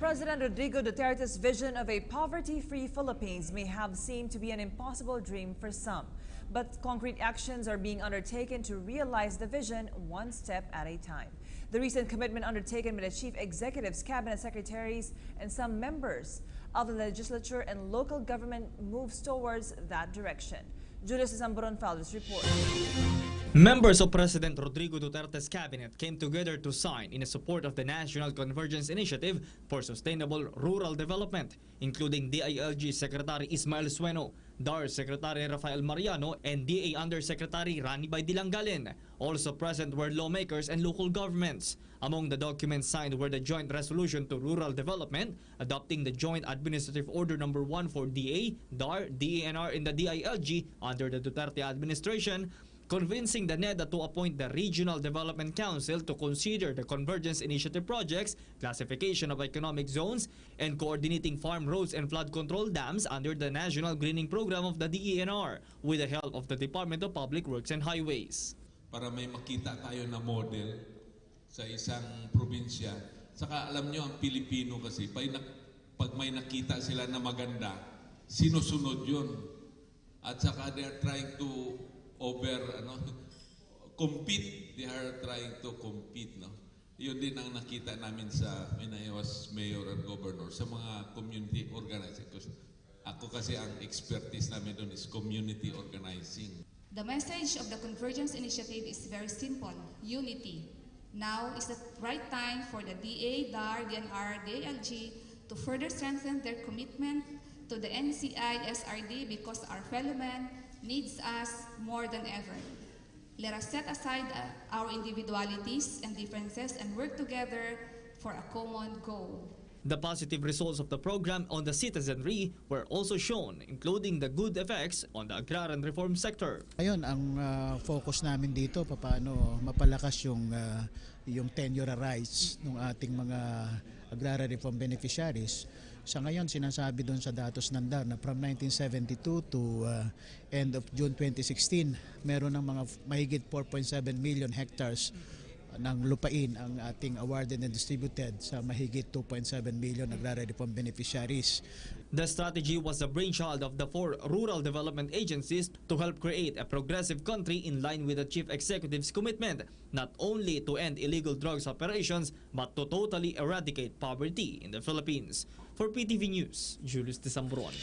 President Rodrigo Duterte's vision of a poverty-free Philippines may have seemed to be an impossible dream for some, but concrete actions are being undertaken to realize the vision one step at a time. The recent commitment undertaken by the Chief Executive's cabinet secretaries and some members of the legislature and local government moves towards that direction. Julius Zamboron filed this report. Members of President Rodrigo Duterte's cabinet came together to sign in support of the National Convergence Initiative for Sustainable Rural Development, including DILG Secretary Ismael Sueno, DAR Secretary Rafael Mariano, and DA Undersecretary Rani Baydilanggalin. Also present were lawmakers and local governments. Among the documents signed were the Joint Resolution to Rural Development, adopting the Joint Administrative Order No. 1 for DA, DAR, DANR in the DILG under the Duterte administration, convincing the NEDA to appoint the Regional Development Council to consider the Convergence Initiative projects, classification of economic zones, and coordinating farm roads and flood control dams under the National Greening Program of the DENR with the help of the Department of Public Works and Highways. Para may makita tayo na model sa isang probinsya. Saka alam nyo, ang Pilipino kasi, pag may nakita sila na maganda, sinusunod yun. At saka they're trying to compete. They are trying to compete, no? Yun din ang nakita namin when I was mayor and governor sa mga community organizing. Ako kasi ang expertise namin doon is community organizing. The message of the Convergence Initiative is very simple: unity. Now is the right time for the DA, DAR, DNR, DILG to further strengthen their commitment to the NCI SRD because our fellow men needs us more than ever. Let us set aside our individualities and differences and work together for a common goal. The positive results of the program on the citizenry were also shown, including the good effects on the agrarian reform sector. Ayun, ang focus namin dito, paano mapalakas yung tenure rights ng ating mga agrarian reform beneficiaries. Sa ngayon, sinasabi doon sa datos ng DAR na from 1972 to end of June 2016, meron ng mga mahigit 4.7 million hectares ng lupain ang ating awarded and distributed sa mahigit 2.7 million agrarian reform beneficiaries. The strategy was the brainchild of the 4 rural development agencies to help create a progressive country in line with the Chief Executive's commitment, not only to end illegal drugs operations, but to totally eradicate poverty in the Philippines. For PTV News, Julius Zamboron.